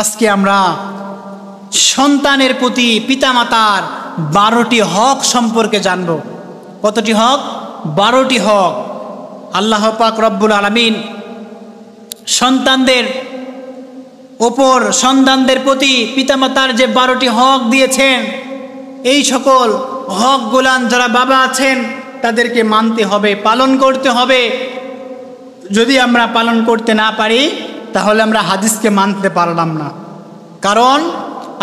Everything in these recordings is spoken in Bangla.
আজকে আমরা সন্তানের প্রতি পিতামাতার 12টি হক সম্পর্কে জানব। কতটি হক? 12টি হক। আল্লাহ পাক রব্বুল আলামিন সন্তানদের প্রতি পিতামাতার যে 12টি হক দিয়েছেন, এই সকল হকগুলান যারা বাবা আছেন তাদেরকে মানতে হবে, পালন করতে হবে। যদি আমরা পালন করতে না পারি তাহলে আমরা হাদিসকে মানতে পারলাম না। কারণ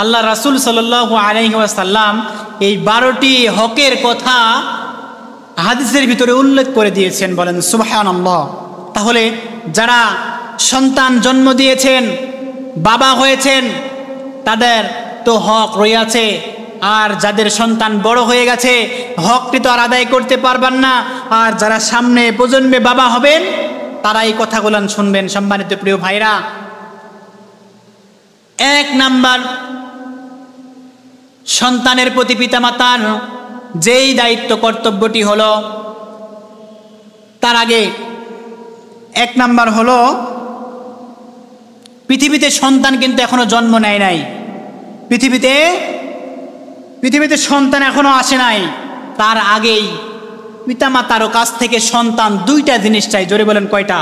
আল্লাহ রাসূল সাল্লাল্লাহু আলাইহি ওয়াসাল্লাম এই 12টি হকের কথা হাদিসের ভিতরে উল্লেখ করে দিয়েছেন। বলেন সুবহানাল্লাহ। তাহলে যারা সন্তান জন্ম দিয়েছেন, বাবা হয়েছেন, তাদের তো হক রয়েছে। আর যাদের সন্তান বড় হয়ে গেছে হকটি তো আর আদায় করতে পারবেন না। আর যারা সামনে প্রজন্মে বাবা হবেন তারা এই কথাগুলো শুনবেন। সম্মানিত প্রিয় ভাইরা, 1 নাম্বার সন্তানের প্রতি পিতামাতার যেই দায়িত্ব কর্তব্যটি হলো, তার আগে 1 নাম্বার হলো পৃথিবীতে সন্তান কিন্তু এখনো জন্ম নেয় নাই। পৃথিবীতে সন্তান এখনো আসে নাই। তার আগেই পিতামাতার কাছ থেকে সন্তান 2টা জিনিস চাই। জোরে বলেন কয়টা?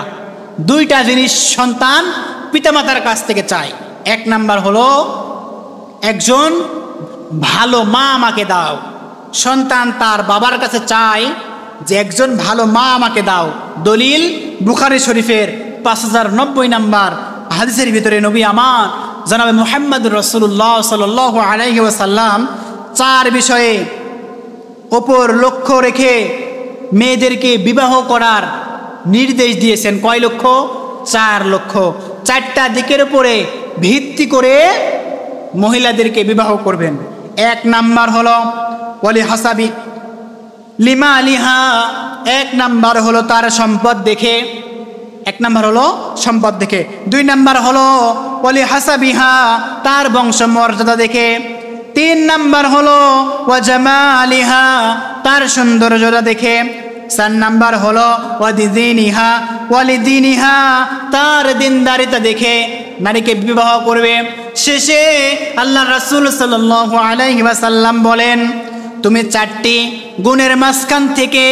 2টা জিনিস সন্তান পিতামাতার কাছ থেকে চায়। 1 নাম্বার হলো একজন ভালো মা আমাকে দাও। সন্তান তার বাবার কাছে চায় যে একজন ভালো মা আমাকে দাও। দলিল বুখারী শরীফের 5090 নাম্বার হাদিসের ভিতরে নবী আমার জনাবে মুহাম্মদুর রাসূলুল্লাহ সাল্লাল্লাহু আলাইহি ওয়াসাল্লাম 4 বিষয়ে ওপর লক্ষ্য রেখে মেয়েদেরকে বিবাহ করার নির্দেশ দিয়েছেন। কয় লক্ষ্য? 4 লক্ষ্য। 4টা দিকের উপরে ভিত্তি করে মহিলাদেরকে বিবাহ করবেন। 1 নাম্বার হলো ওয়ালি হাসাবি লিমা আলিহা। 1 নাম্বার হলো তার সম্পদ দেখে। 1 নাম্বার হলো সম্পদ দেখে। 2 নাম্বার হলো ওয়ালি হাসাবিহা, তার বংশমর্যাদা দেখে। 3 নাম্বার হলো ওয়া জামালিহা, তার সৌন্দর্যতা দেখে। 4 নাম্বার হলো ওয়ালিদিনিহা, তার দিনদারিতা দেখে নারীকে বিবাহ করবে। শেষে আল্লাহ রাসূল সাল্লাল্লাহু আলাইহি ওয়াসাল্লাম বলেন, তুমি 4টি গুণের মাঝখান থেকে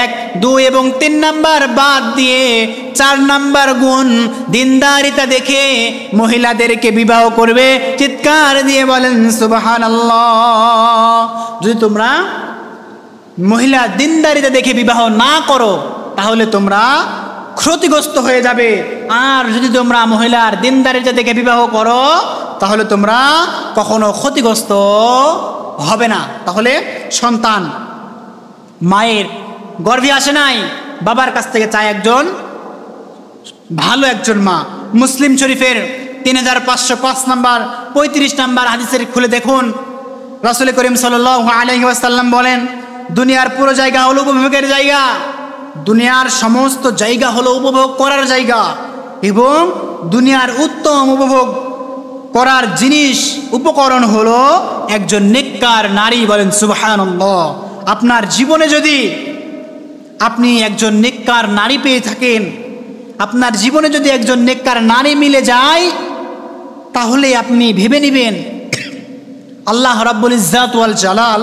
1, 2 এবং 3 নাম্বার বাদ দিয়ে 4 নাম্বার গুণ দিনদারিতা দেখে মহিলাদেরকে বিবাহ করবে। চিৎকার দিয়ে বলেন সুবহানাল্লাহ। যদি তোমরা মহিলা দিনদারিতা দেখে বিবাহ না করো তাহলে তোমরা ক্ষতিগ্রস্ত হয়ে যাবে। আর যদি তোমরা মহিলার দিনদারিতা দেখে বিবাহ করো তাহলে তোমরা কখনো ক্ষতিগ্রস্ত হবে না। তাহলে সন্তান মায়ের গর্ভে আসে নাই, বাবার কাছ থেকে চায় একজন ভালো একজন মা। মুসলিম শরীফের 3505 নাম্বার 35 নাম্বার হাদিসের খুলে দেখুন, রাসূল করিম সাল্লাল্লাহু আলাইহি ওয়াসাল্লাম বলেন, দুনিয়ার পুরো জায়গা হলো উপভোগের জায়গা। দুনিয়ার সমস্ত জায়গা হলো উপভোগ করার জায়গা এবং দুনিয়ার উত্তম উপভোগ করার জিনিস উপকরণ হলো একজন নেককার নারী। বলেন সুবহানাল্লাহ। আপনার জীবনে যদি আপনি একজন নেককার নারী পেয়ে থাকেন, আপনার জীবনে যদি একজন নেককার নারী মিলে যায়, তাহলে আপনি ভেবে নেবেন আল্লাহ রাব্বুল ইজ্জাত ওয়াল জালাল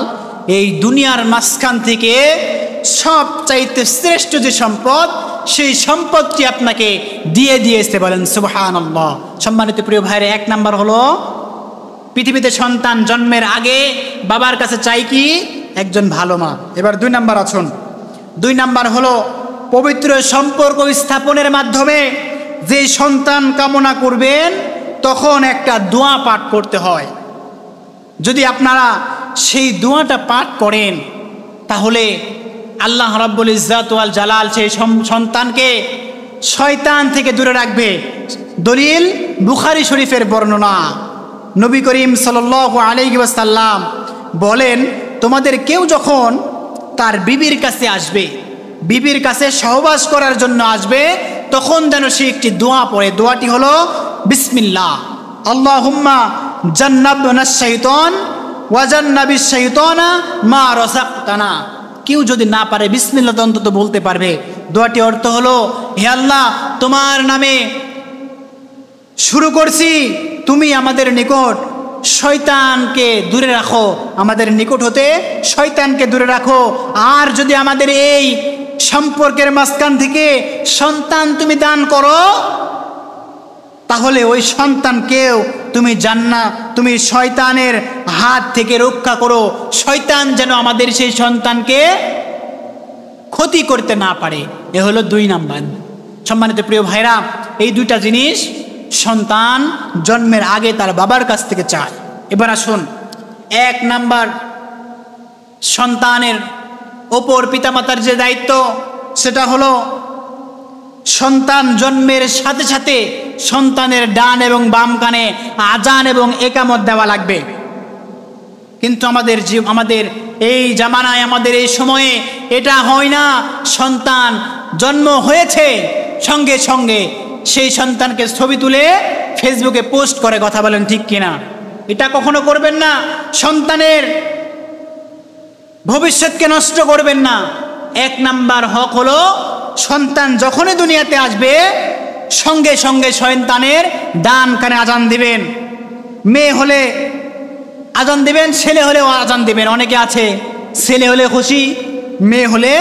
এই দুনিয়ার মাঝখান থেকে সবচাইতে শ্রেষ্ঠ যে সম্পদ, সেই সম্পদটি আপনাকে দিয়ে দিয়েছে। বলেন সুবহানাল্লাহ। সম্মানিত প্রিয় ভাইরা, 1 নাম্বার হলো পৃথিবীতে সন্তান জন্মের আগে বাবার কাছে চাই কি? একজন ভালো মা। এবার 2 নাম্বার আসুন। 2 নাম্বার হলো পবিত্র সম্পর্ক স্থাপনের মাধ্যমে যে সন্তান কামনা করবেন তখন একটা দোয়া পাঠ করতে হয়। যদি আপনারা সেই দোয়াটা পাঠ করেন তাহলে আল্লাহ রাব্বুল ইজ্জাত ওয়াল জালাল সেই সন্তানকে শয়তান থেকে দূরে রাখবে। দলিল বুখারী শরীফের বর্ণনা। নবী করিম সাল্লাল্লাহু আলাইহি ওয়াসাল্লাম বলেন, তোমাদের কেউ যখন তার বিবির কাছে আসবে, বিবির কাছে সহবাস করার জন্য আসবে, তখন যেন সে একটি দোয়া পড়ে। দোয়াটি হলো বিসমিল্লাহ আল্লাহুম্মা জান্নাবনাশ শাইতান ওয়া জান্নাবিশ শাইতানা মা রাযাকতানা। কেউ যদি না পারে বিসমিল্লাহ অন্তত বলতে পারবে। দোয়াটি অর্থ হলো, হে আল্লাহ, তোমার নামে শুরু করছি, তুমি আমাদের নিকট শয়তানকে দূরে রাখো, আমাদের নিকট হতে শয়তানকে দূরে রাখো। আর যদি আমাদের এই সম্পর্কের মাঝখান থেকে সন্তান তুমি দান করো, তাহলে ওই সন্তানকেও তুমি তুমি শয়তানের হাত থেকে রক্ষা করো, শয়তান যেন আমাদের সেই সন্তানকে ক্ষতি করতে না পারে। এ হলো 2 নাম্বার। সম্মানিত প্রিয় ভাইরা, এই 2টা জিনিস সন্তান জন্মের আগে তার বাবার কাছ থেকে চায়। এবার আসুন, 1 নাম্বার সন্তানের ওপর পিতামাতার যে দায়িত্ব, সেটা হলো সন্তান জন্মের সাথে সাথে সন্তানের ডান এবং বাম কানে আজান এবং একামত দেওয়া লাগবে। কিন্তু আমাদের এই জামানায়, আমাদের এই সময়ে এটা হয় না। সন্তান জন্ম হয়েছে, সঙ্গে সঙ্গে সেই সন্তানকে ছবি তুলে ফেসবুকে পোস্ট করে। কথা বলেন ঠিক কিনা? এটা কখনো করবেন না। সন্তানের ভবিষ্যৎকে নষ্ট করবেন না। 1 নাম্বার হক হলো সন্তান যখনই দুনিয়াতে আসবে সঙ্গে সঙ্গে সন্তানের ডান কানে আজান দিবেন। মেয়ে হলে আজান দিবেন, ছেলে হলেও আজান দিবেন। অনেকে আছে ছেলে হলে খুশি, মেয়ে হলে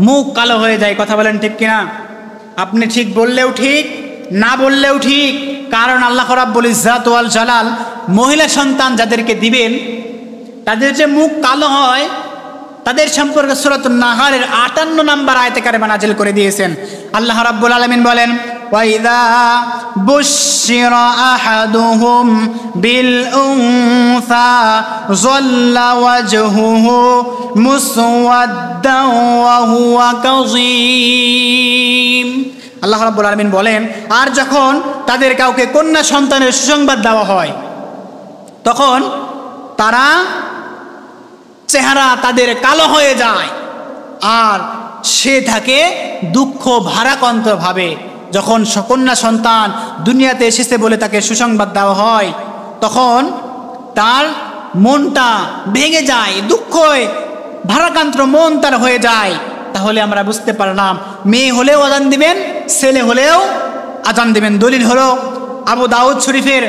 মুখ কালো হয়ে যায়। কথা বলেন ঠিক কিনা? আপনি ঠিক বললেও ঠিক, না বললেও ঠিক। কারণ আল্লাহ রাব্বুল ইজ্জাত ওয়াল জালাল মহিলা সন্তান যাদেরকে দিবেন তাদের যে মুখ কালো হয়, তাদের সম্পর্কে সূরাতুন নাহারের 58 নম্বর আয়াতে কারিমা নাযিল করে দিয়েছেন। আল্লাহ রাব্বুল আলামিন বলেন, ওয়াইদা বুশিরা আহাদুহুম বিল উনসা যাল্লা ওয়াজহুহু মুসওয়াদ্দান ওয়া হুয়া কাযীম। আল্লাহ রাব্বুল আলামিন বলেন, আর যখন তাদের কাউকে কন্যা সন্তানের সুসংবাদ দেওয়া হয়, তখন তারা চেহারা তাদের কালো হয়ে যায় আর সে থাকে দুঃখ ভারাক্রান্ত ভাবে। যখন কন্যা সন্তান দুনিয়াতে এসেছে বলে তাকে সুসংবাদ দেওয়া হয়, তখন তার মনটা ভেঙে যায়, দুঃখে ভারাক্রান্ত মন তার হয়ে যায়। তাহলে আমরা বুঝতে পারলাম, মেয়ে হলেও আজান দিবেন, ছেলে হলেও আজান দিবেন। দলিল হলো আবু দাউদ শরীফের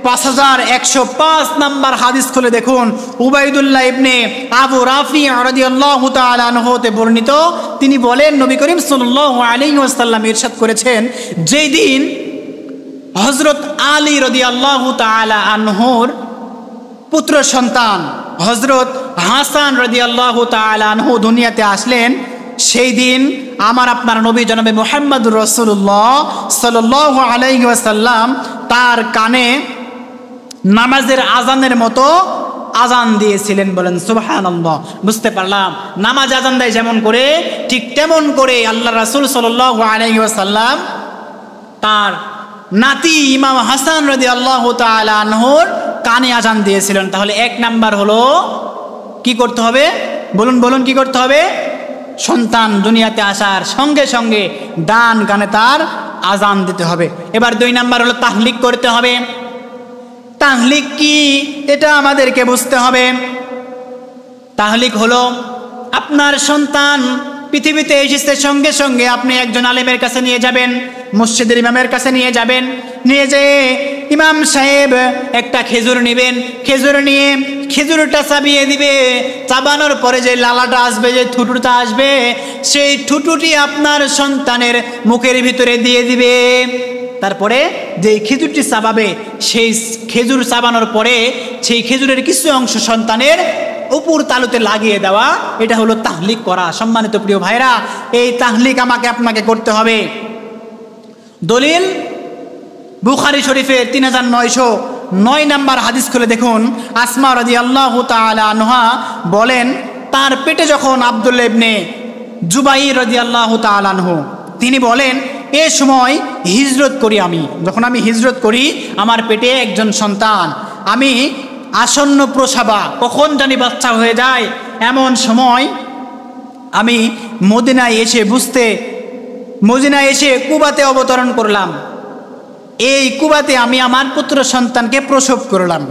5105 নাম্বার হাদিস খুলে দেখুন। উবাইদুল্লাহ ইবনে আবু রাফি রাদিয়াল্লাহু তাআলা আনহু তে বর্ণিত, তিনি বলেন, নবী করিম সাল্লাল্লাহু আলাইহি ওয়াসাল্লাম ইরশাদ করেছেন, যেই দিন হযরত আলী রাদিয়াল্লাহু তাআলা আনহুর পুত্র সন্তান হযরত হাসান রাদিয়াল্লাহু তাআলা আনহু দুনিয়াতে আসলেন, সেই দিন আমার আপনার নবী জনাবে মুহাম্মদুর রাসূলুল্লাহ সাল্লাল্লাহু আলাইহি ওয়াসাল্লাম তার কানে নামাজের আজানের মতো আজান দিয়েছিলেন। বলেন সুবহানাল্লাহ। বুঝতে পারলাম, নামাজ আজান দেয় যেমন করে, ঠিক তেমন করে আল্লাহ রাসূল সাল্লাল্লাহু আলাইহি ওয়াসাল্লাম তার নাতি ইমাম হাসান রাদিয়াল্লাহু তাআলা আনহুর কানে আজান দিয়েছিলেন। তাহলে 1 নাম্বার হলো কি করতে হবে? বলুন কি করতে হবে? সন্তান দুনিয়াতে আসার সঙ্গে সঙ্গে ডান কানে তার আজান দিতে হবে। এবার 2 নাম্বার হলো তাহলিক করতে হবে। তাহলিক কি, এটা আমাদেরকে বুঝতে হবে। তাহলিক হলো আপনার সন্তান পৃথিবীতে এসেছে, সঙ্গে সঙ্গে আপনি একজন আলেমের কাছে নিয়ে যাবেন, মসজিদের ইমামের কাছে নিয়ে যাবেন, নিয়ে যেয়ে ইমাম সাহেব একটা খেজুর নেবেন, খেজুর নিয়ে খেজুরটা চাবিয়ে দিবে। চাবানোর পরে যে লালাটা আসবে, যে ঠুটুটা আসবে, সেই ঠুটুটি আপনার সন্তানের মুখের ভিতরে দিয়ে দিবে। তারপরে যে খেজুরটি চাবাবে, সেই খেজুর চাবানোর পরে সেই খেজুরের কিছু অংশ সন্তানের উপর তালুতে লাগিয়ে দেওয়া, এটা হলো তাহলিক করা। সম্মানিত প্রিয় ভাইরা, এই তাহলিক আমাকে আপনাকে করতে হবে। দলিল বুখারী শরীফের 3909 নাম্বার হাদিস খুলে দেখুন। আসমা রাদিয়াল্লাহু তাআলা আনহা বলেন, তার পেটে যখন আব্দুল্লাহ ইবনে জুবাইর রাদিয়াল্লাহু তাআলা আনহু, তিনি বলেন, এ সময় হিজরত করি আমি। যখন আমি হিজরত করি, আমার পেটে একজন সন্তান, আমি আসন্ন প্রসবা, কখন জানি বাচ্চা হয়ে যায়, এমন সময় আমি মদিনায় এসে কুবাতে অবতরণ করলাম। এই কুবাতে আমি আমার পুত্র সন্তানকে প্রসব করলাম।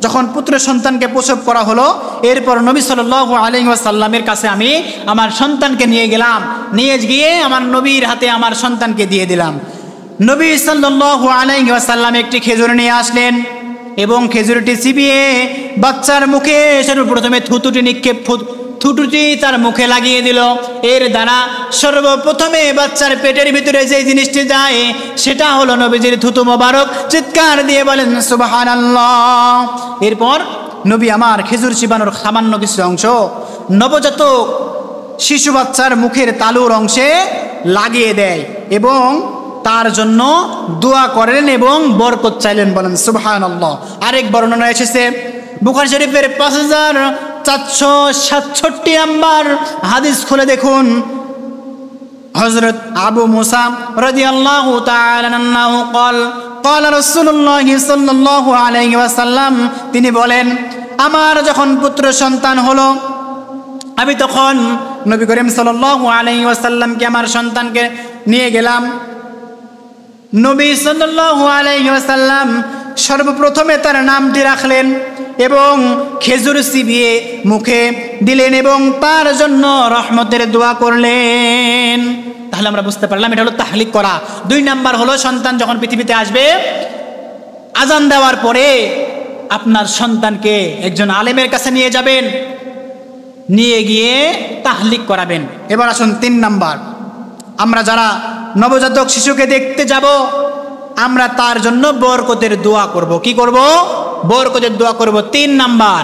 যখন পুত্র সন্তানকে প্রসব করা হলো, এরপর নবী সাল্লাল্লাহু আলাইহি ওয়াসাল্লামের কাছে আমি আমার সন্তানকে নিয়ে গেলাম। নিয়ে গিয়ে আমার নবীর হাতে আমার সন্তানকে দিয়ে দিলাম। নবী সাল্লাল্লাহু আলাইহি ওয়াসাল্লাম একটি খেজুর নিয়ে আসলেন এবং খেজুরটি চিবিয়ে বাচ্চার মুখে সর্বপ্রথমে থুতুটি তার মুখে লাগিয়ে দিল। এর দ্বারা সর্বপ্রথমে বাচ্চার পেটের ভিতরে যে জিনিসটি যায় সেটা হলো নবীজির থুতু মোবারক। চিৎকার দিয়ে বলেন সুবহানাল্লাহ। এরপর নবী আমার খেজুর চিবানোর সামান্য কিছু অংশ নবজাতক শিশু বাচ্চার মুখের তালুর অংশে লাগিয়ে দেয় এবং তার জন্য দোয়া করেন এবং বরকত চাইলেন। বলেন সুবহানাল্লাহ। আরেক বর্ণনা এসেছে বুখারী শরীফের 5467 নম্বর হাদিস খুলে দেখুন। হযরত আবু মুসা রাদিয়াল্লাহু তাআলা আনহু قال রাসূলুল্লাহ সাল্লাল্লাহু আলাইহি ওয়াসাল্লাম, তিনি বলেন আমার যখন পুত্র সন্তান হলো আমি তখন নবী করিম সাল্লাল্লাহু আলাইহি ওয়াসাল্লামকে আমার সন্তানকে নিয়ে গেলাম। নবী সাল্লাল্লাহু আলাইহি ওয়াসাল্লাম সর্বপ্রথমে তার নামটি রাখলেন এবং খেজুর চিবিয়ে মুখে দিলেন এবং তার জন্য রহমতের দোয়া করলেন। তাহলে আমরা বুঝতে পারলাম এটা হলো তাহলিক করা। 2 নাম্বার হলো সন্তান যখন পৃথিবীতে আসবে আজান দেওয়ার পরে আপনার সন্তানকে একজন আলেমের কাছে নিয়ে যাবেন, নিয়ে গিয়ে তাহলিক করাবেন। এবার আসুন 3 নাম্বার, আমরা যারা নবজাতক শিশুকে দেখতে যাব আমরা তার জন্য বরকতের দোয়া করব। কি করব? বরকতের দোয়া করব। 3 নাম্বার,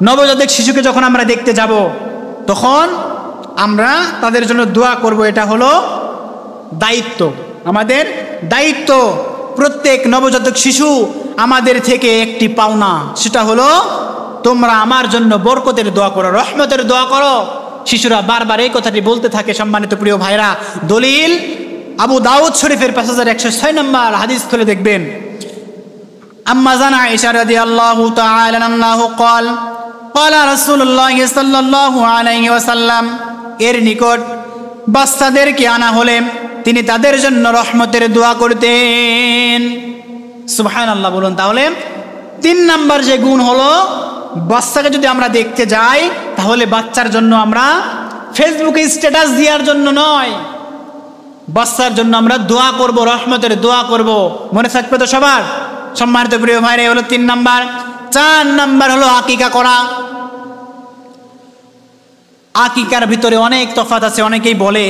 নবজাতক শিশুকে যখন আমরা দেখতে যাব তখন আমরা তাদের জন্য দোয়া করব। এটা হলো দায়িত্ব, আমাদের দায়িত্ব। প্রত্যেক নবজাতক শিশু আমাদের থেকে একটি পাওনা, সেটা হলো তোমরা আমার জন্য বরকতের দোয়া করো, রহমতের দোয়া করো। শিশুরা বারবার এই কথাটি বলতে থাকে। সম্মানিত প্রিয় ভাইরা, দলিল আবু দাউদ শরীফের 5106 নম্বর হাদিস খুলে দেখবেন। আম্মা জানা আয়েশা রাদিয়াল্লাহু তাআলা আনহা قال রাসূলুল্লাহ সাল্লাল্লাহু আলাইহি ওয়াসাল্লাম, এর নিকট বাচ্চাদেরকে আনা হলে তিনি তাদের জন্য রহমতের দোয়া করতেন। সুবহানাল্লাহ বলুন। তাহলে 3 নাম্বার যে গুণ হলো বাচ্চাকে যদি আমরা দেখতে যাই তাহলে বাচ্চার জন্য আমরা ফেসবুকে স্ট্যাটাস দেওয়ার জন্য নয়, বাচ্চার জন্য আমরা দোয়া করব, রহমতের দোয়া করব। মনে থাকবে তো সবার? সম্মানিত প্রিয় ভাইরা, হলো 3 নাম্বার। 4 নাম্বার হলো আকিকা করা। আকিকার ভিতরে অনেক তফাৎ আছে। অনেকেই বলে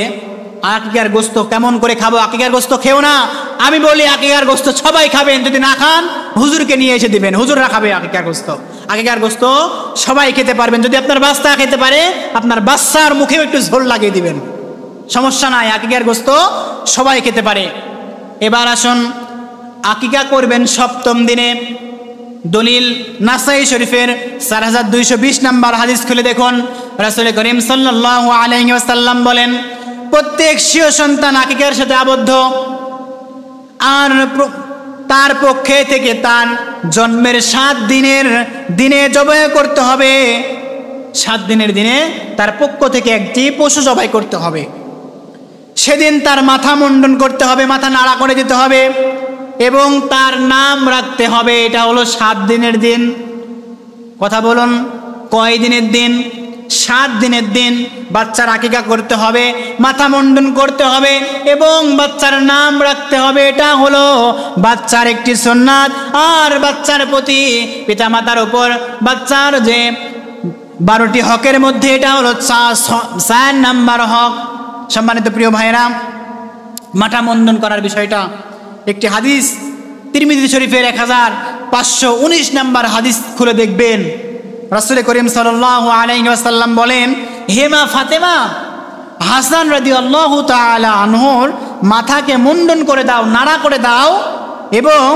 আকিকার গোস্ত কেমন করে খাবো, আকিকার গোস্ত খেও না। আমি বলি আকিকার গোস্ত সবাই খাবেন, যদি না খান হুজুরকে নিয়ে এসে দিবেন, হুজুররা খাবে আকিকার গোস্ত। আকিকার গোস্ত সবাই খেতে পারবেন। যদি আপনার বাচ্চা খেতে পারে আপনার বাচ্চার মুখেও একটু ঝোল লাগিয়ে দিবেন, সমস্যা নাই, আকিকার গোস্ত সবাই খেতে পারে। এবার আসুন, আকিকা করবেন 7ম দিনে। দলিল নাসাই শরীফের 4220 নম্বর হাদিস খুলে দেখুন। রাসূল করিম সাল্লাল্লাহু আলাইহি ওয়াসাল্লাম বলেন, প্রত্যেক শিশু সন্তান আকিকার সাথে আবদ্ধ, আর তার পক্ষে থেকে তার জন্মের 7 দিনের দিনে জবাই করতে হবে। 7 দিনের দিনে তার পক্ষ থেকে একটি পশু জবাই করতে হবে। সেদিন তার মাথা মুন্ডন করতে হবে, মাথা নাড়া করে দিতে হবে এবং তার নাম রাখতে হবে। এটা হলো 7 দিনের দিন। কথা বলুন, কয় দিনের দিন? 7 দিনের দিন বাচ্চার আকিকা করতে হবে, মাথা মুন্ডন করতে হবে এবং বাচ্চার নাম রাখতে হবে। এটা হলো বাচ্চার একটি সুন্নাত। আর বাচ্চার প্রতি পিতামাতার উপর বাচ্চার যে 12টি হকের মধ্যে এটা হলো 4 নাম্বার হক। সম্মানিত প্রিয় ভাইরা, মাথা মুন্ডন করার বিষয়টা একটি হাদিস তিরমিজি শরীফের 1519 নম্বর হাদিস খুলে দেখবেন। রাসূল করিম সাল্লাল্লাহু আলাইহি ওয়াসাল্লাম বলেন, হে মা ফাতেমা, হাসান রাদিয়াল্লাহু তাআলা আনহুর মাথাকে মুন্ডন করে দাও, নাড়া করে দাও এবং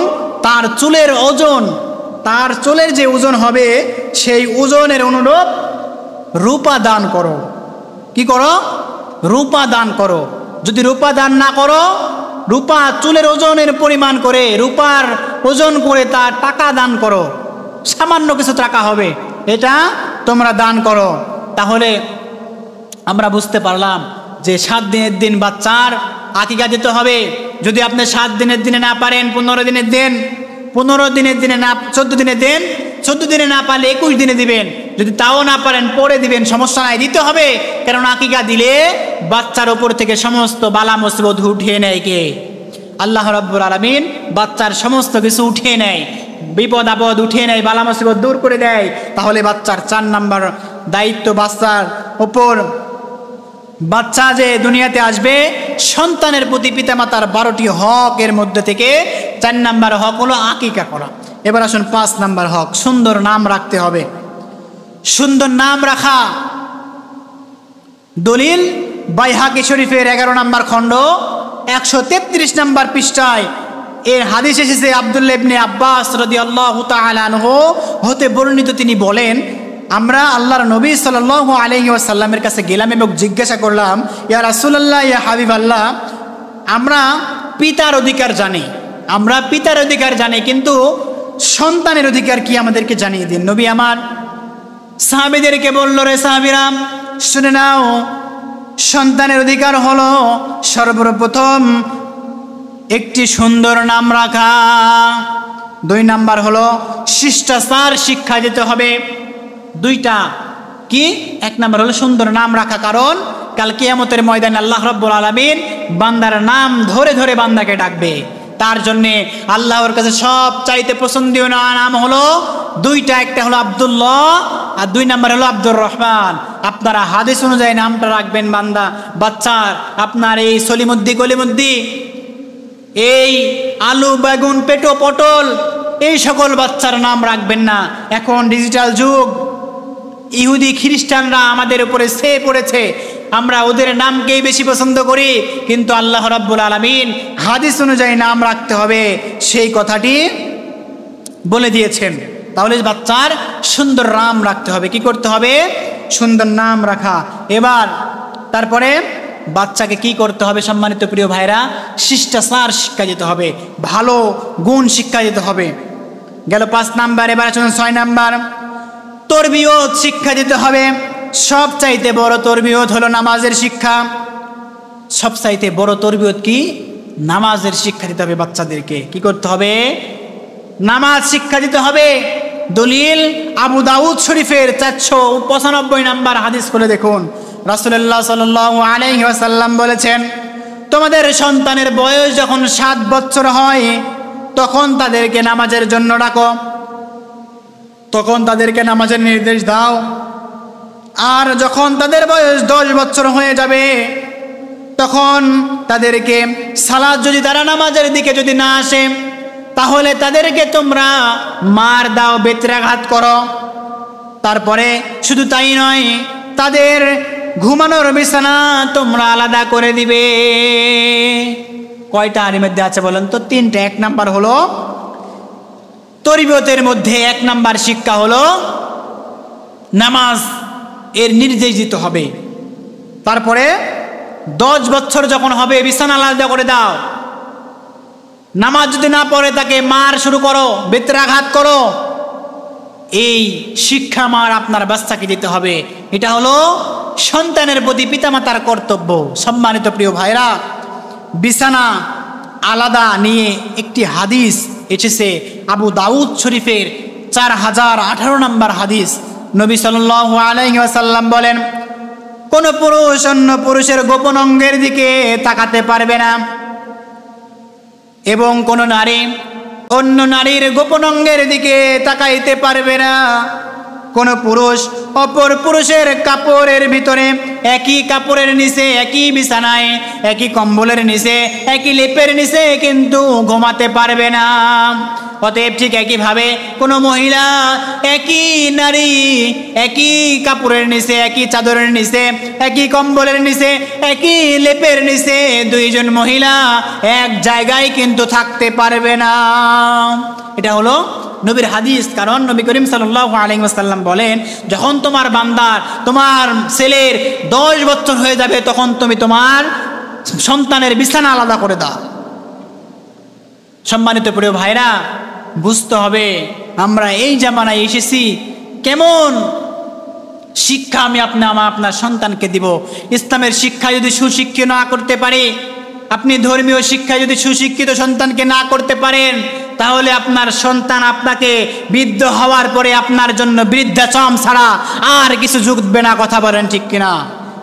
তার চুলের ওজন, তার চুলের যে ওজন হবে সেই ওজনের অনুরূপ রূপা দান করো। কি করো? রূপা দান করো। যদি রূপা দান না করো, রূপা চুলের ওজনের পরিমাণ করে, রূপার ওজন করে তার টাকা দান করো, সামান্য কিছু টাকা হবে, এটা তোমরা দান করো। তাহলে আমরা বুঝতে পারলাম যে 7 দিনের দিন বাচ্চার আকিকা দিতে হবে। যদি আপনি 7 দিনের দিনে না পারেন 15 দিনের দিন, 15 দিনের দিনে না 14 দিনের দিন, 14 দিনে না পারলে 21 দিনে দিবেন। যদি তাও না পারেন পরে দিবেন, সমস্যা নাই, দিতে হবে। কারণ আকিকা দিলে বাচ্চার ওপর থেকে সমস্ত বালা মুসিবত উঠিয়ে নেয় কে? আল্লাহ রাব্বুল আলামিন বাচ্চার সমস্ত কিছু উঠিয়ে নেয়, বিপদ আপদ উঠিয়ে নেয়, বালা মুসিবত দূর করে দেয়। তাহলে বাচ্চার 4 নাম্বার দায়িত্ব বাচ্চার ওপর, বাচ্চা যে দুনিয়াতে আসবে সন্তানের প্রতি পিতামাতার 12টি হক এর মধ্যে থেকে 4 নাম্বার হক হলো আকিকা করা। এবার আসুন 5 নাম্বার হক, সুন্দর নাম রাখতে হবে। সুন্দর নাম রাখা দলিল বাইহাকি শরীফের 11 নাম্বার খণ্ড 133 নাম্বার পৃষ্ঠায় এর হাদিস এসেছে। আব্দুল্লাহ ইবনে আব্বাস রাদিয়াল্লাহু তাআলা আনহু হতে বর্ণিত, তিনি বলেন, আমরা আল্লাহর নবী সাল্লাল্লাহু আলাইহি ওয়াসাল্লামের কাছে গেলাম এবং জিজ্ঞাসা করলাম, ইয়া রাসূলুল্লাহ, ইয়া হাবিবাল্লাহ, আমরা পিতার অধিকার জানি, আমরা পিতার অধিকার জানি, কিন্তু সন্তানের অধিকার কি আমাদেরকে জানিয়ে দিন। নবী আমার সাহাবীদেরকে বলল, রে সাহাবীরা শুনে নাও, সন্তানের অধিকার হলো সর্বপ্রথম একটি সুন্দর নাম রাখা। 2 নাম্বার হলো শিষ্টাচার শিক্ষা দিতে হবে। 2টা কি? 1 নাম্বার হলো সুন্দর নাম রাখা, কারণ কাল কিয়ামতের ময়দানে আল্লাহ রাব্বুল আলামিন বান্দার নাম ধরে ধরে বান্দাকে ডাকবে। তার জন্যে আল্লাহর কাছে সব চাইতে পছন্দনীয় নাম হলো 2টা, একটা হলো আব্দুল্লাহ আর 2 নাম্বার হলো আব্দুর রহমান। আপনারা হাদিস অনুযায়ী নামটা রাখবেন বান্দা বাচ্চার। আপনার এই সলিমুদ্দি গলিমুদ্দি, এই আলু বেগুন পেটো পটল, এই সকল বাচ্চার নাম রাখবেন না। এখন ডিজিটাল যুগ, ইহুদি খ্রিস্টানরা আমাদের উপরে ছেয়ে পড়েছে, আমরা ওদের নামকেই বেশি পছন্দ করি, কিন্তু আল্লাহ রাব্বুল আলামিন হাদিস অনুযায়ী নাম রাখতে হবে সেই কথাটি বলে দিয়েছেন। তাহলে বাচ্চার সুন্দর নাম রাখতে হবে। কি করতে হবে? সুন্দর নাম রাখা। এবার তারপরে বাচ্চাকে কি করতে হবে সম্মানিত প্রিয় ভাইরা? শিষ্টাচার শিক্ষা দিতে হবে, ভালো গুণ শিক্ষা দিতে হবে। গেল 5 নাম্বার। এবার আসুন 6 নাম্বার, তরবিয়ত শিক্ষা দিতে হবে। সবচাইতে বড় তরবিয়ত হলো নামাজের শিক্ষা। সবচাইতে বড় তরবিয়ত কি? নামাজের শিক্ষা দিতে হবে বাচ্চাদেরকে। কি করতে হবে? নামাজ শিক্ষা দিতে হবে। দলিল আবু দাউদ শরীফের 495 নাম্বার হাদিস খুলে দেখুন। রাসূলুল্লাহ সাল্লাল্লাহু আলাইহি ওয়াসাল্লাম বলেছেন, তোমাদের সন্তানের বয়স যখন 7 বছর হয় তখন তাদেরকে নামাজের জন্য ডাকো, তখন তাদেরকে নামাজের নির্দেশ দাও। আর যখন তাদের বয়স 10 বছর হয়ে যাবে তখন তাদেরকে সালাত, যদি তারা নামাজের দিকে যদি না আসে তাহলে তাদেরকে তোমরা মার দাও, বেত্রাঘাত করো। তারপরে শুধু তাই নয়, তাদের ঘুমানোর বিছানা তোমরা আলাদা করে দিবে। কয়টা এর মধ্যে আছে বলেন তো? 3টে। 1 নাম্বার হলো তরবিয়তের মধ্যে 1 নাম্বার শিক্ষা হলো নামাজ এর নির্দেশ দিতে হবে। তারপরে 10 বছর যখন হবে বিছানা আলাদা করে দাও। নামাজ যদি না পড়ে তাকে মার শুরু করো, বেত্রাঘাত করো। এই শিক্ষা মার আপনার বাচ্চাকে দিতে হবে। এটা হলো সন্তানের প্রতি পিতামাতার কর্তব্য। সম্মানিত প্রিয় ভাইরা, বিছানা আলাদা নিয়ে একটি হাদিস এসেছে আবু দাউদ শরীফের 4018 নম্বর হাদিস। নবী সাল্লাল্লাহু আলাইহি ওয়াসাল্লাম বলেন, কোন পুরুষ অন্য পুরুষের গোপন অঙ্গের দিকে তাকাতে পারবে না এবং কোন নারী অন্য নারীর গোপন অঙ্গের দিকে তাকাইতে পারবে না। কোন পুরুষ অপর পুরুষের কাপড়ের ভিতরে, একই কাপড়ের নিচে, একই বিছানায়, একই কম্বলের নিচে, একই লেপের নিচে কিন্তু ঘুমাতে পারবে না। অতএব ঠিক একইভাবে কোনো মহিলা একই নারী একই কাপড়ের নিচে, একই চাদরের নিচে, একই কম্বলের নিচে, একই লেপের নিচে 2 জন মহিলা এক জায়গায় কিন্তু থাকতে পারবে না। এটা হলো নবীর হাদিস। কারণ নবী করিম সাল্লাল্লাহু আলাইহি ওয়াসাল্লাম বলেন, যখন তোমার বান্দার, তোমার ছেলের 10 বছর হয়ে যাবে তখন তুমি তোমার সন্তানের বিছানা আলাদা করে দাও। সম্মানিত প্রিয় ভাইরা, বুঝতে হবে আমরা এই জামানায় এসেছি, কেমন শিক্ষা আমি আপনার সন্তানকে দিব। ইসলামের শিক্ষা যদি সুশিক্ষিত না করতে পারি, আপনি ধর্মীয় শিক্ষা যদি সুশিক্ষিত সন্তানকে না করতে পারেন, তাহলে আপনার সন্তান আপনাকে বৃদ্ধ হওয়ার পরে আপনার জন্য বৃদ্ধাশ্রম ছাড়া আর কিছু জুটবে না। কথা বলেন ঠিক কিনা?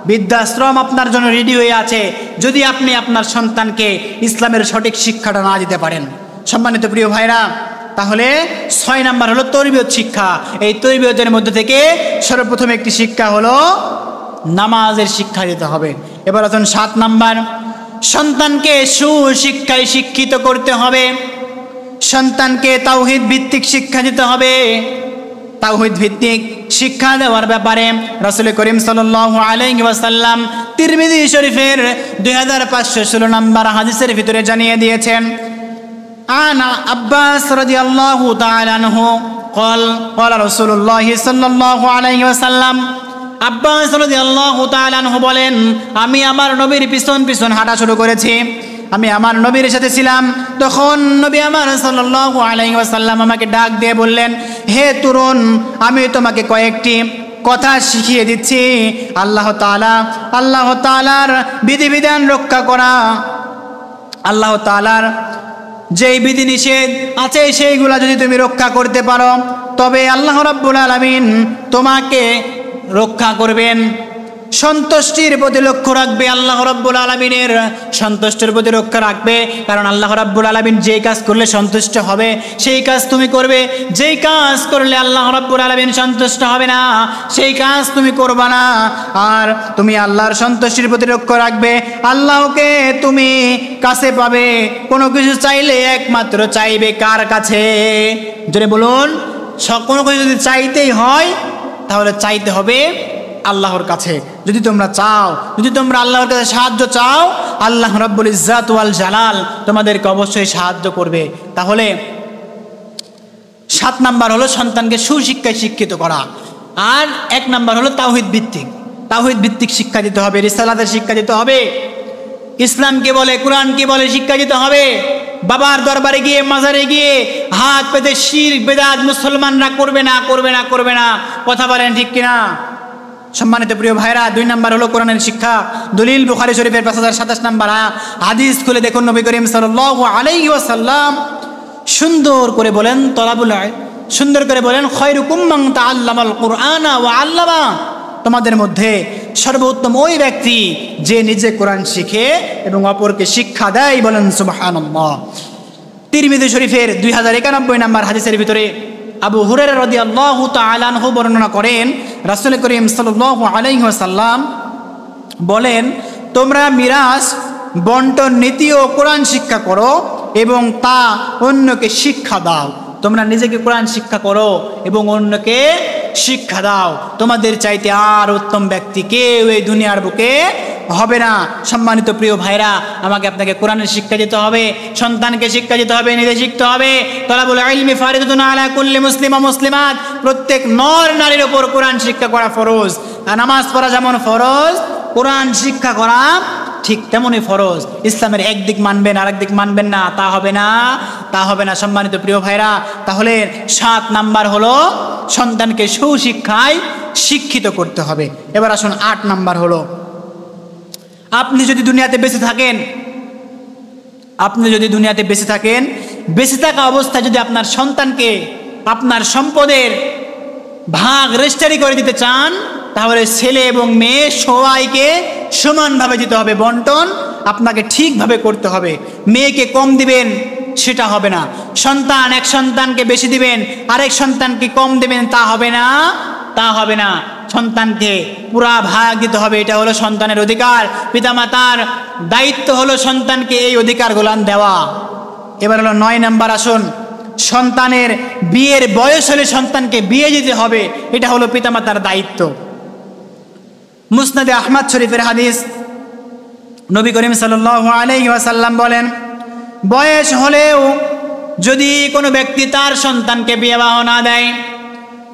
বৃদ্ধাশ্রম আপনার জন্য রেডি হয়ে আছে যদি আপনি আপনার সন্তানকে ইসলামের সঠিক শিক্ষাটা না দিতে পারেন। সম্মানিত প্রিয় ভাইরা, তাহলে 6 নাম্বার হলো তরবিয়ত শিক্ষা। এই তরবিয়তের মধ্যে থেকে সর্বপ্রথম একটি শিক্ষা হলো নামাজের শিক্ষা দিতে হবে। এবার আসুন 7 নাম্বার, সন্তানকে সুশিক্ষায় শিক্ষিত করতে হবে। সন্তানকে তাওহীদ ভিত্তিক শিক্ষা দিতে হবে। তাওহীদ ভিত্তিক শিক্ষা দেওয়ার ব্যাপারে রাসূল করিম সাল্লাল্লাহু আলাইহি ওয়াসাল্লাম তিরমিজি শরীফের 2516 নম্বর হাদিসের ভিতরে জানিয়ে দিয়েছেন, আনা আব্বাস রাদিয়াল্লাহু তাআলা আনহু قال رسول الله صلى الله عليه وسلم, আব্বাস রাদিয়াল্লাহু তাআলা আনহু বলেন, আমি আমার নবীর পিছন পিছন হাঁটা শুরু করেছি। আমি আমার নবীর সাথে ছিলাম, তখন নবী আমার সাল্লাল্লাহু আলাইহি ওয়াসাল্লাম আমাকে ডাক দিয়ে বললেন, হে তরুণ, আমি তোমাকে কয়েকটি কথা শিখিয়ে দিচ্ছি। আল্লাহ তাআলার বিধিবিধান রক্ষা করা, আল্লাহ তাআলার যেই বিধিনিষেধ আছে সেইগুলা যদি তুমি রক্ষা করতে পারো তবে আল্লাহ রাব্বুল আলামিন তোমাকে রক্ষা করবেন। সন্তুষ্টির প্রতি লক্ষ্য রাখবে, আল্লাহ রাব্বুল আলামিনের সন্তুষ্টির প্রতি লক্ষ্য রাখবে। কারণ আল্লাহ রাব্বুল আলামিন যেই কাজ করলে সন্তুষ্ট হবে সেই কাজ তুমি করবে। যেই কাজ করলে আল্লাহ রাব্বুল আলামিন সন্তুষ্ট হবে না সেই কাজ তুমি করবা না। আর তুমি আল্লাহর সন্তুষ্টির প্রতি লক্ষ্য রাখবে, আল্লাহকে তুমি কাছে পাবে। কোনো কিছু চাইলে একমাত্র চাইবে কার কাছে? জোরে বলুন। কোনো কিছু যদি চাইতেই হয় তাহলে চাইতে হবে আল্লাহর কাছে। যদি তোমরা চাও, যদি তোমরা আল্লাহর কাছে সাহায্য চাও, আল্লাহ রাব্বুল ইজ্জাত ওয়াল জালাল তোমাদেরকে অবশ্যই সাহায্য করবে। তাহলে 7 নাম্বার হলো সন্তানকে সুশিক্ষায় শিক্ষিত করা। আর 1 নাম্বার হলো তাওহীদ ভিত্তিক শিক্ষা দিতে হবে, রিসালাতের শিক্ষা দিতে হবে। ইসলাম কি বলে, কোরআন কি বলে শিক্ষা দিতে হবে। বাবার দরবারে গিয়ে, মাজারে গিয়ে হাত পেতে শিরক বিদআত মুসলমানরা করবে না। কথা বলেন ঠিক কিনা? সম্মানিত প্রিয় ভাইরা, 2 নাম্বার হলো কোরআনের শিক্ষা। দলিল বুখারী শরীফের 5027 নাম্বার হাদিস খুলে দেখুন, নবী করিম সাল্লাল্লাহু আলাইহি ওয়াসাল্লাম সুন্দর করে বলেন, সুন্দর করে বলেন, খায়রুকুম মান তাআল্লামাল কুরআনা ওয়া আল্লামা, তোমাদের মধ্যে সর্বোত্তম ওই ব্যক্তি যে নিজে কোরআন শিখে এবং অপরকে শিক্ষা দেয়। বলেন সুবহানাল্লাহ। তিরমিজি শরীফের 2091 নাম্বার হাদিসের ভিতরে আবু হুরায়রা রাদিয়াল্লাহু তাআলা আনহু বর্ণনা করেন, রাসূল করিম সাল্লাল্লাহু আলাইহি ওয়াসাল্লাম বলেন, তোমরা মিরাস বন্টন নীতি ও কোরআন শিক্ষা করো এবং তা অন্যকে শিক্ষা দাও। তোমরা নিজেকে কোরআন শিক্ষা করো এবং অন্যকে শিক্ষা দাও। তোমাদের চাইতে আর উত্তম ব্যক্তি কেউ এই দুনিয়ার বুকে হবে না। সম্মানিত প্রিয় ভাইরা, আমাকে আপনাকে কোরআনের শিক্ষা দিতে হবে, সন্তানকে শিক্ষা দিতে হবে, নিজে শিখতে হবে। তালাবুল ইলমি ফারিদাতুন আলা কুল্লি মুসলিম ওয়া মুসলিমাত, প্রত্যেক নর নারীর উপর কোরআন শিক্ষা করা ফরজ। আর নামাজ পড়া যেমন ফরজ, কোরআন শিক্ষা করা ঠিক তেমনই ফরজ। ইসলামের একদিক মানবেন আর একদিক মানবেন না, তা হবে না। সম্মানিত প্রিয় ভাইরা, তাহলে 7 নাম্বার হলো সন্তানকে সুশিক্ষায় শিক্ষিত করতে হবে। এবার আসুন 8 নাম্বার হলো, আপনি যদি দুনিয়াতে বেঁচে থাকেন, বেঁচে থাকা অবস্থায় যদি আপনার সন্তানকে আপনার সম্পদের ভাগ রেজিস্ট্রি করে দিতে চান, তাহলে ছেলে এবং মেয়ে সবাইকে সমানভাবে দিতে হবে। বন্টন আপনাকে ঠিকভাবে করতে হবে। মেয়েকে কম দিবেন সেটা হবে না। এক সন্তানকে বেশি দিবেন, আরেক সন্তানকে কম দিবেন, তা হবে না। সন্তানকে পুরা ভাগ দিতে হবে। এটা হলো সন্তানের অধিকার। পিতামাতার দায়িত্ব হলো সন্তানকে এই অধিকারগুলো দেওয়া। এবার হলো 9 নাম্বার, আসুন, সন্তানের বিয়ের বয়স হলে সন্তানকে বিয়ে দিতে হবে। এটা হলো পিতামাতার দায়িত্ব। মুসনাদে আহমদ শরীফের হাদিস, নবী করিম সাল্লাল্লাহু আলাইহি ওয়াসাল্লাম বলেন, বয়স হলেও যদি কোনো ব্যক্তি তার সন্তানকে বিবাহ না দেয়,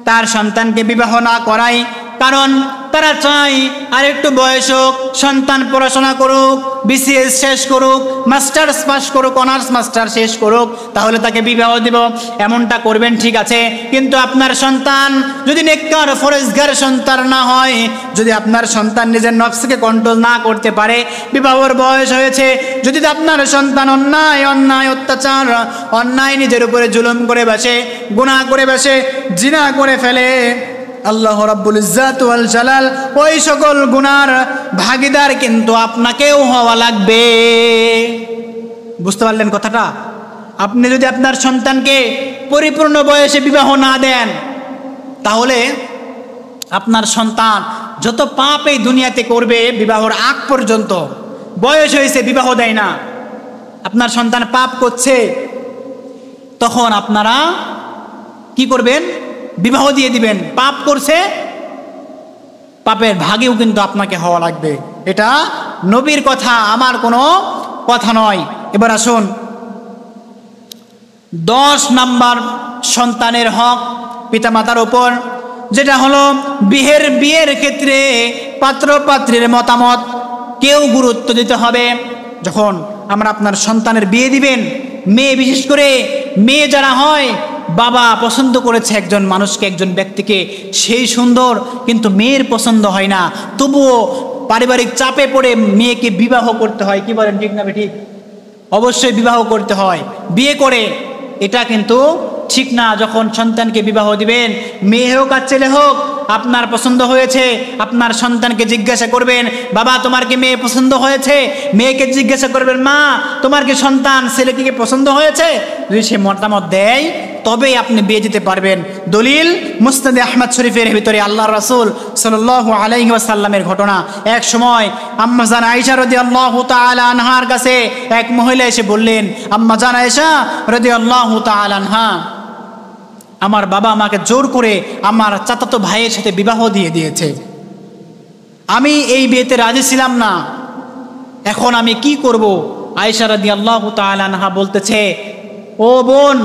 তার সন্তানকে বিবাহ না করায়, কারণ তারা চায় আর একটু বয়স হোক, সন্তান পড়াশোনা করুক, বিসিএস শেষ করুক, মাস্টার্স পাস করুক, অনার্স মাস্টার শেষ করুক, তাহলে তাকে বিবাহ দিব, এমনটা করবেন, ঠিক আছে। কিন্তু আপনার সন্তান যদি নেককার ফরেজগার সন্তান না হয়, যদি আপনার সন্তান নিজের নফসকে কন্ট্রোল না করতে পারে, বিবাহের বয়স হয়েছে, যদি আপনার সন্তান অন্যায় অত্যাচার, নিজের উপরে জুলুম করে বসে, গুনাহ করে বসে, জিনা করে ফেলে, আল্লাহ রাব্বুল ইজ্জাত ওয়াল জালাল ওই সকল গুনার ভাগীদার কিন্তু আপনাকেও হওয়া লাগবে। বুঝতে পারলেন কথাটা? আপনি যদি আপনার সন্তানকে পরিপূর্ণ বয়সে বিবাহ না দেন, তাহলে আপনার সন্তান যত পাপ এই দুনিয়াতে করবে বিবাহর আগ পর্যন্ত, বয়স হয়েছে বিবাহ দেয় না, আপনার সন্তান পাপ করছে, তখন আপনারা কি করবেন? বিবাহ দিয়ে দিবেন। পাপ করছে, পাপের ভাগেও কিন্তু আপনাকে হওয়া লাগবে। এটা নবীর কথা, আমার কোনো কথা নয়। এবার আসুন 10 নাম্বার সন্তানের হক পিতামাতার উপর, যেটা হলো বিয়ের ক্ষেত্রে পাত্র পাত্রীর মতামত কেউ গুরুত্ব দিতে হবে। যখন আমরা আপনার সন্তানের বিয়ে দিবেন, মেয়ে বিশেষ করে মেয়ে যারা হয়, বাবা পছন্দ করেছে একজন মানুষকে, একজন ব্যক্তিকে, সেই সুন্দর, কিন্তু মেয়ের পছন্দ হয় না, তবুও পারিবারিক চাপে পড়ে মেয়েকে বিবাহ করতে হয়। কি বলেন, ঠিক না ঠিক? অবশ্যই বিবাহ করতে হয়, বিয়ে করে। এটা কিন্তু ঠিক না। যখন সন্তানকে বিবাহ দিবেন, মেয়ে হোক আর ছেলে হোক, আপনার পছন্দ হয়েছে, আপনার সন্তানকে জিজ্ঞাসা করবেন, বাবা তোমার কি মেয়ে পছন্দ হয়েছে? মেয়েকে জিজ্ঞাসা করবেন, মা তোমার কি সন্তান ছেলেকে কি পছন্দ হয়েছে? যদি সে মতামত দেয়, তবেই আপনি বিয়ে দিতে পারবেন। দলিল মুসনাদে আহমদ শরীফের ভিতরে আল্লাহর রাসূল সাল্লাল্লাহু আলাইহি ওয়াসাল্লামের ঘটনা। এক সময় আম্মা জান আয়েশা রাদিয়াল্লাহু তাআলা আনহার কাছে এক মহিলা এসে বললেন, আম্মা জান আয়েশা রাদিয়াল্লাহু তাআলা আনহা, আমার বাবা আমাকে জোর করে আমার চাচাতো ভাইয়ের সাথে বিবাহ দিয়ে দিয়েছে, আমি এই বিয়েতে রাজি ছিলাম না, এখন আমি কি করব? আয়েশা রাদিয়াল্লাহু তাআলা আনহা বলতেছে, ও বোন,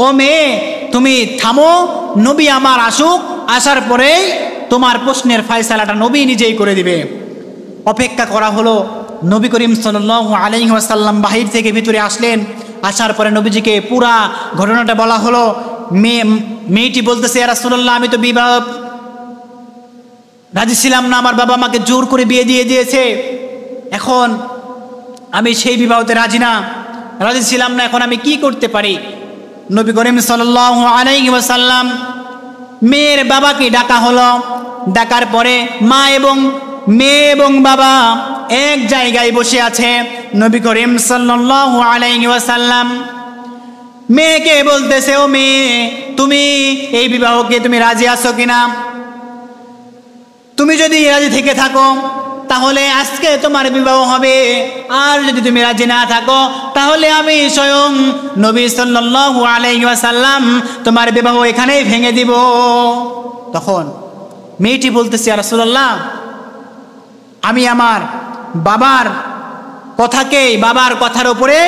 ও মেয়ে, তুমি থামো, নবী আমার আসুক, আসার পরেই তোমার প্রশ্নের ফয়সালাটা নবী নিজেই করে দিবে। অপেক্ষা করা হলো। নবী করিম সাল্লাল্লাহু আলাইহি ওয়াসাল্লাম বাহির থেকে ভিতরে আসলেন। আসার পরে নবীজিকে পুরা ঘটনাটা বলা হলো। মেয়েটি বলতেছে, ইয়া রাসূলুল্লাহ, আমি তো বিবাহ রাজি ছিলাম না, আমার বাবা আমাকে জোর করে বিয়ে দিয়ে দিয়েছে, এখন আমি সেই বিবাহতে রাজি ছিলাম না, এখন আমি কি করতে পারি? নবী করিম সাল্লাল্লাহু আলাইহি ওয়াসাল্লাম মেয়ের বাবাকে ডাকা হলো। ডাকার পরে মেয়ে এবং বাবা এক জায়গায় বসে আছে। নবী করিম সাল্লাল্লাহু আলাইহি ওয়াসাল্লাম মেয়েকে বলতেছে, ও মেয়ে, তুমি এই বিবাহকে তুমি রাজি আছো কিনা? তুমি যদি রাজি থেকে থাকো তাহলে আজকে তোমার বিবাহ হবে, আর যদি তুমি রাজি না থাকো তাহলে আমি স্বয়ং নবী সাল্লাল্লাহু আলাইহি ওয়াসাল্লাম তোমার বিবাহ এখানেই ভেঙে দিব। তখন মেয়েটি বলতেছে, ইয়া রাসূলুল্লাহ, আমি আমার বাবার কথার উপরে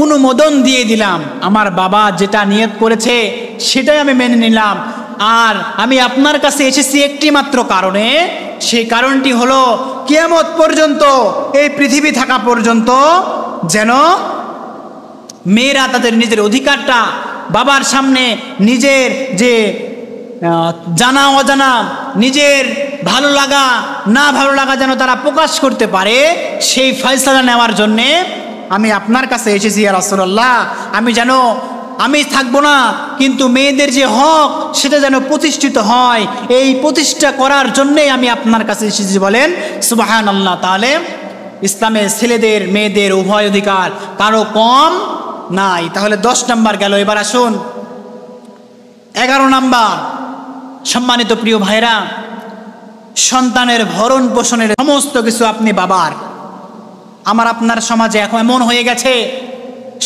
অনুমোদন দিয়ে দিলাম, আমার বাবা যেটা নিয়ত করেছে সেটাই আমি মেনে নিলাম, আর আমি আপনার কাছে এসেছি একটি মাত্র কারণে, সেই কারণটি হলো কিয়ামত পর্যন্ত, এই পৃথিবী থাকা পর্যন্ত যেন মেয়েরা তাদের নিজের অধিকারটা বাবার সামনে, নিজের যে জানা অজানা, নিজের ভালো লাগা না ভালো লাগা যেন তারা প্রকাশ করতে পারে, সেই ফয়সালা নেওয়ার জন্যে আমি আপনার কাছে এসেছি ইয়া রাসূলুল্লাহ। আমি থাকবো না, কিন্তু মেয়েদের যে হক সেটা যেন প্রতিষ্ঠিত হয়, এই প্রতিষ্ঠা করার জন্যেই আমি আপনার কাছে এসেছি। বলেন সুবহানাল্লাহ। তাহলে ইসলামে ছেলেদের মেয়েদের উভয় অধিকার কারো কম নাই। তাহলে 10 নাম্বার গেল। এবার আসুন 11 নাম্বার। সম্মানিত প্রিয় ভাইরা, সন্তানের ভরণ পোষণের সমস্ত কিছু আপনি বাবার। আপনার সমাজে এখন এমন হয়ে গেছে,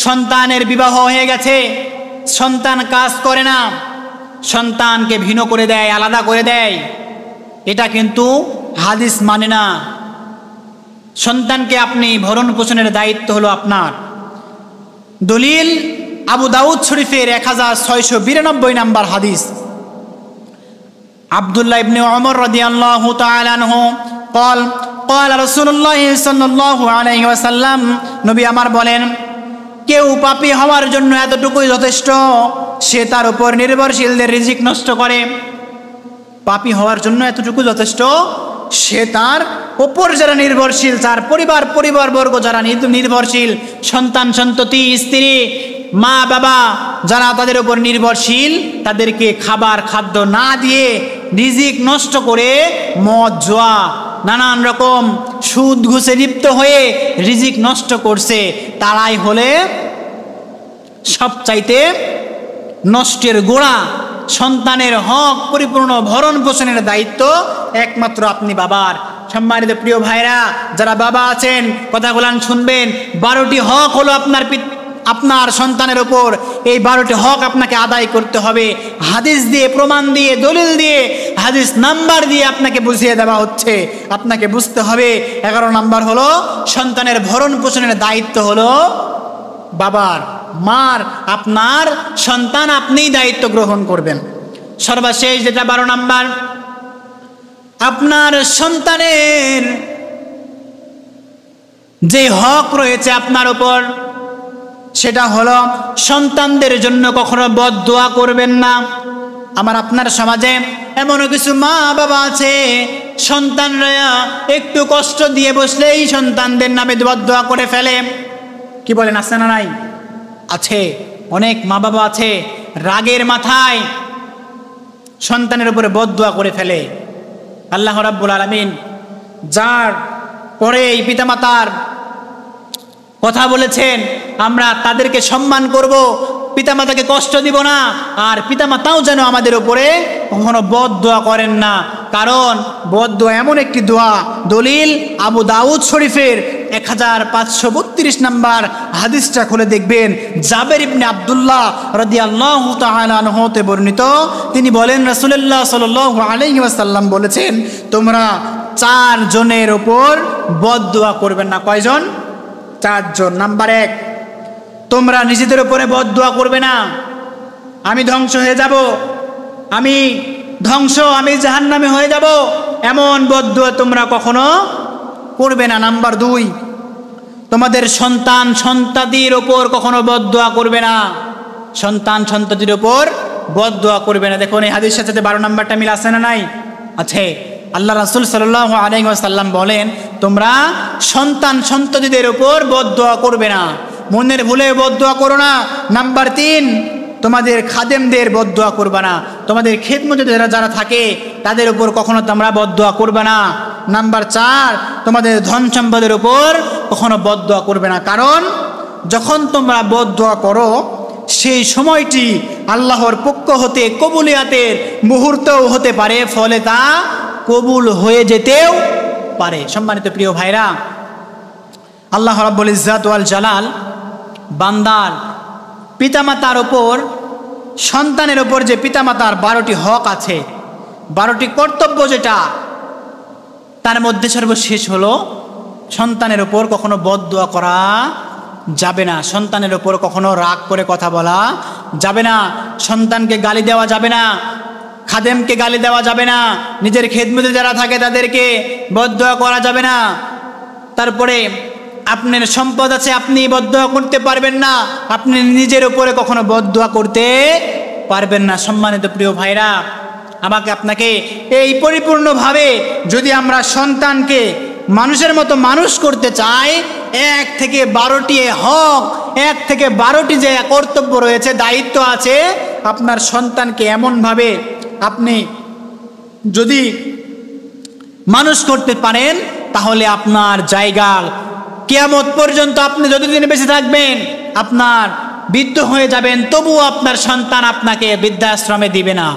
সন্তানের বিবাহ হয়ে গেছে, সন্তান কাজ করে না, সন্তানকে ভিন্ন করে দেয়, আলাদা করে দেয়। এটা কিন্তু হাদিস মানে না। সন্তানকে আপনি ভরণ পোষণের দায়িত্ব হলো আপনার। দলিল আবু দাউদ শরীফের 1692 নাম্বার হাদিস। আব্দুল্লাহ ইবনে ওমর রাদিয়াল্লাহু তাআলা আনহু قال رسول الله صلى الله عليه وسلم, নবী আমার বলেন, কেউ পাপী হওয়ার জন্য এতটুকুই যথেষ্ট, সে তার উপর নির্ভরশীলদের রিজিক নষ্ট করে। পাপী হওয়ার জন্য এতটুকু যথেষ্ট, সে তার উপর যারা নির্ভরশীল, তার পরিবারবর্গ যারা নির্ভরশীল, সন্তান সন্ততি, স্ত্রী, মা বাবা যারা তাদের উপর নির্ভরশীল, তাদেরকে খাদ্য না দিয়ে রিজিক নষ্ট করে মদ জুয়া নানান রকম সুদ ঘুষে লিপ্ত হয়ে রিজিক নষ্ট করছে, তারাই হলে সবচাইতে নষ্টের গোড়া। সন্তানের হক পরিপূর্ণ ভরণ পোষণের দায়িত্ব একমাত্র আপনি বাবার। সম্মানিত প্রিয় ভাইরা, যারা বাবা আছেন কথাগুলো শুনবেন। 12টি হক হলো আপনার সন্তানের ওপর। এই 12টি হক আপনাকে আদায় করতে হবে। হাদিস দিয়ে, প্রমাণ দিয়ে, দলিল দিয়ে, হাদিস নাম্বার দিয়ে আপনাকে বুঝিয়ে দেওয়া হচ্ছে। আপনাকে বুঝতে হবে 11 নাম্বার হলো সন্তানের ভরণ পোষণের দায়িত্ব হলো বাবার, মার। আপনার সন্তান আপনিই দায়িত্ব গ্রহণ করবেন। সর্বশেষ যেটা 12 নাম্বার, আপনার সন্তানের যে হক রয়েছে আপনার উপর, সেটা হলো সন্তানদের জন্য কখনো বদদোয়া করবেন না। আপনার সমাজে এমনও কিছু মা বাবা আছে, সন্তানরা একটু কষ্ট দিয়ে বসলেই সন্তানদের নামে বদদোয়া করে ফেলে। কি বলেন, আছে না নাই? আছে। অনেক মা বাবা আছে রাগের মাথায় সন্তানের উপরে বদদোয়া করে ফেলে। আল্লাহ রাব্বুল আলামিন যার পরে এই পিতামাতার কথা বলেছেন, আমরা তাদেরকে সম্মান করব, পিতামাতাকে কষ্ট দিব না, আর পিতামাতাও যেন আমাদের উপরে কখনো বদদোয়া করেন না। কারণ বদদোয়া এমন একটি দোয়া, দলিল আবু দাউদ শরীফের 1532 নাম্বার হাদিসটা খুলে দেখবেন। জাবের ইবনে আব্দুল্লাহ রাদিয়াল্লাহু তাআলা আনহু হতে বর্ণিত, তিনি বলেন রাসূলুল্লাহ সাল্লাল্লাহু আলাইহি ওয়াসাল্লাম বলেছেন, তোমরা 4 জনের উপর বদদোয়া করবেন না। কয়জন? 4 জন। নাম্বার 1, তোমরা নিজেদের উপরে বদদোয়া করবে না, আমি ধ্বংস হয়ে যাব, আমি জাহান্নামে হয়ে যাব, এমন বদদোয়া তোমরা কখনো করবে না। নাম্বার 2, তোমাদের সন্তান সন্ততির উপর কখনো বদদোয়া করবে না, সন্তান সন্ততির উপর বদদোয়া করবে না। দেখুন এই হাদিসের সাথে 12 নাম্বারটা মিল আছে না নাই? আছে। আল্লাহ রাসূল সাল্লাল্লাহু আলাইহি ওয়াসাল্লাম বলেন, তোমরা সন্তান সন্ততিদের উপর বদদোয়া করবে না, মনের ভুলে বদদোয়া করো না। নাম্বার 3, তোমাদের খাদেমদের বদদোয়া করবে না, তোমাদের খেদমতে যারা থাকে তাদের উপর কখনো তোমরা বদদোয়া করবে না। নাম্বার 4, তোমাদের ধন সম্পদের উপর কখনো বদদোয়া করবে না। কারণ যখন তোমরা বদদোয়া করো সেই সময়টি আল্লাহর পক্ষ হতে কবুলিয়াতের মুহূর্তও হতে পারে, ফলে তা কবুল হয়ে যেতেও পারে। সম্মানিত প্রিয় ভাইরা, আল্লাহ রাব্বুল ইজ্জাত ওয়াল জালাল বান্দার পিতামাতার ওপর, সন্তানের ওপর যে পিতামাতার 12টি হক আছে, 12টি কর্তব্য, যেটা তার মধ্যে সর্বশেষ হলো সন্তানের ওপর কখনো বদদোয়া করা যাবে না, সন্তানের ওপর কখনো রাগ করে কথা বলা যাবে না, সন্তানকে গালি দেওয়া যাবে না, খাদেমকে গালি দেওয়া যাবে না, নিজের খেদমতে যারা থাকে তাদেরকে বদদোয়া করা যাবে না। তারপরে আপনার সম্পদ আছে, আপনি বদদোয়া করতে পারবেন না, আপনি নিজের উপরে কখনো বদদোয়া করতে পারবেন না। সম্মানিত প্রিয় ভাইরা, আপনাকে এই পরিপূর্ণভাবে যদি আমরা সন্তানকে মানুষের মতো মানুষ করতে চাই, 1 থেকে 12টি হক, 1 থেকে 12টি যে কর্তব্য রয়েছে, দায়িত্ব আছে, আপনার সন্তানকে এমনভাবে আপনি যদি মানুষ করতে পারেন, তাহলে আপনার জায়গা কিয়ামত পর্যন্ত, আপনি যতদিন বেঁচে থাকবেন, আপনার বৃদ্ধ হয়ে যাবেন, তবুও আপনার সন্তান আপনাকে বৃদ্ধাশ্রমে দিবে না,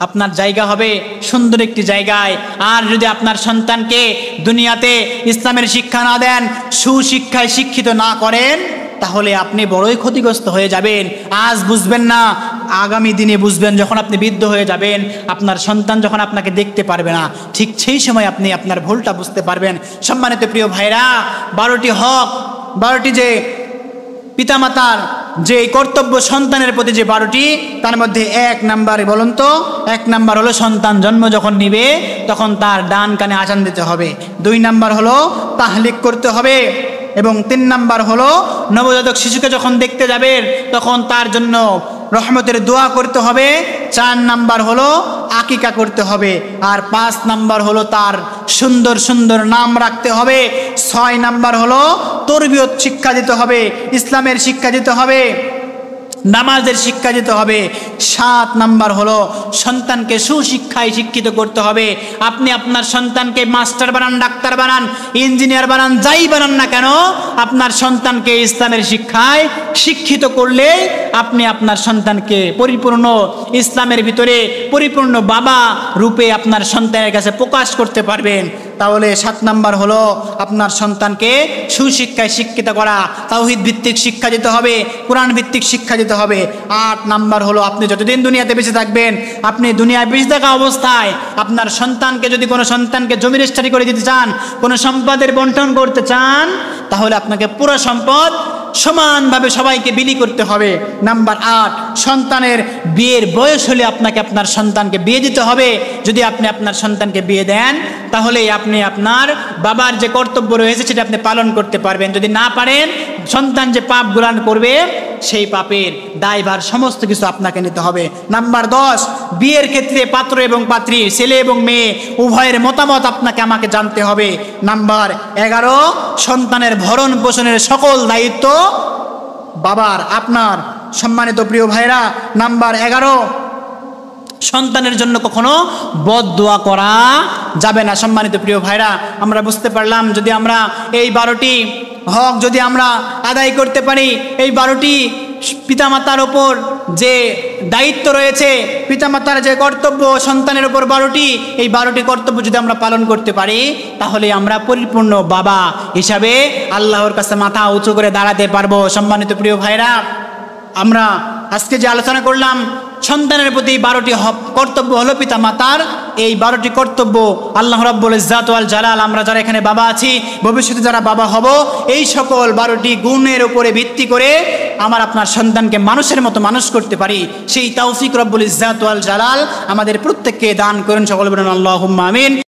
আপনার জায়গা হবে সুন্দর একটি জায়গায়। আর যদি আপনার সন্তানকে দুনিয়াতে ইসলামের শিক্ষা না দেন, সুশিক্ষায় শিক্ষিত না করেন, তাহলে আপনি বড়ই ক্ষতিগ্রস্ত হয়ে যাবেন। আজ বুঝবেন না, আগামী দিনে বুঝবেন, যখন আপনি বৃদ্ধ হয়ে যাবেন, আপনার সন্তান যখন আপনাকে দেখতে পারবে না, ঠিক সেই সময় আপনি আপনার ভুলটা বুঝতে পারবেন। সম্মানিত প্রিয় ভাইরা, 12টি হক, 12টি যে পিতামাতার যে কর্তব্য সন্তানের প্রতি, যে 12টি, তার মধ্যে 1 নাম্বার বলুন তো? 1 নাম্বার হলো সন্তান জন্ম যখন নিবে তখন তার ডান কানে আজান দিতে হবে। 2 নাম্বার হলো তাহলিক করতে হবে, এবং 3 নাম্বার হলো নবজাতক শিশুকে যখন দেখতে যাবেন তখন তার জন্য রহমতের দোয়া করতে হবে। 4 নাম্বার হলো আকিকা করতে হবে, আর 5 নাম্বার হলো তার সুন্দর সুন্দর নাম রাখতে হবে। 6 নাম্বার হলো তরবিয়ত শিক্ষা দিতে হবে, ইসলামের শিক্ষা দিতে হবে। নামাজের শিক্ষা দিতে হবে। 7 নাম্বার হলো সন্তানকে সুশিক্ষায় শিক্ষিত করতে হবে। আপনি আপনার সন্তানকে মাস্টার বানান, ডাক্তার বানান, ইঞ্জিনিয়ার বানান, যাই বানান না কেন, আপনার সন্তানকে ইসলামের শিক্ষায় শিক্ষিত করলে আপনি আপনার সন্তানকে পরিপূর্ণ ইসলামের ভিতরে পরিপূর্ণ বাবা রূপে আপনার সন্তানের কাছে প্রকাশ করতে পারবেন। তাহলে 7 নাম্বার হলো আপনার সন্তানকে সুশিক্ষায় শিক্ষিত করা, তাওহীদ ভিত্তিক শিক্ষা দিতে হবে, কোরআন ভিত্তিক শিক্ষা দিতে হবে। 8 নাম্বার হলো আপনি যতদিন দুনিয়াতে বেঁচে থাকবেন, আপনি দুনিয়ায় বেঁচে থাকা অবস্থায় আপনার সন্তানকে যদি কোনো সন্তানকে জমি রেজিস্ট্রি করে দিতে চান, কোনো সম্পদের বন্টন করতে চান, তাহলে আপনাকে পুরো সম্পদ সমানভাবে সবাইকে বিলি করতে হবে। নাম্বার 8, সন্তানের বিয়ের বয়স হলে আপনাকে আপনার সন্তানকে বিয়ে দিতে হবে। যদি আপনি আপনার সন্তানকে বিয়ে দেন, তাহলে আপনি আপনার বাবার যে কর্তব্য রয়েছে সেটা আপনি পালন করতে পারবেন। যদি না পারেন, সন্তান যে পাপ গুলান করবে সেই পাপের দায়ভার সমস্ত কিছু আপনাকে নিতে হবে। নাম্বার 10, বিয়ের ক্ষেত্রে পাত্র এবং পাত্রী, ছেলে এবং মেয়ে উভয়ের মতামত আপনাকে আমাকে জানতে হবে। নাম্বার 11, সন্তানের ভরণ পোষণের সকল দায়িত্ব বাবার, আপনার। সম্মানিত প্রিয় ভাইরা, নাম্বার 11, সন্তানের জন্য কখনো বদদোয়া করা যাবে না। সম্মানিত প্রিয় ভাইরা, আমরা বুঝতে পারলাম যদি আমরা এই 12টি হক যদি আমরা আদায় করতে পারি, এই 12টি পিতামাতার ওপর যে দায়িত্ব রয়েছে, পিতামাতার যে কর্তব্য সন্তানের ওপর 12টি, এই 12টি কর্তব্য যদি আমরা পালন করতে পারি, তাহলে আমরা পরিপূর্ণ বাবা হিসাবে আল্লাহর কাছে মাথা উঁচু করে দাঁড়াতে পারবো। সম্মানিত প্রিয় ভাইরা, আমরা আজকে যে আলোচনা করলাম, সন্তানের প্রতি 12টি কর্তব্য হলো পিতামাতার। এই 12টি কর্তব্য আল্লাহ রাব্বুল ইজ্জাত ওয়াল জালাল, আমরা যারা এখানে বাবা আছি, ভবিষ্যতে যারা বাবা হব, এই সকল 12টি গুণের উপরে ভিত্তি করে আমার আপনার সন্তানকে মানুষের মতো মানুষ করতে পারি, সেই তৌফিক রাব্বুল ইজ্জাত ওয়াল জালাল আমাদের প্রত্যেককে দান করেন। সকল বলেন আল্লাহুম্মা আমিন।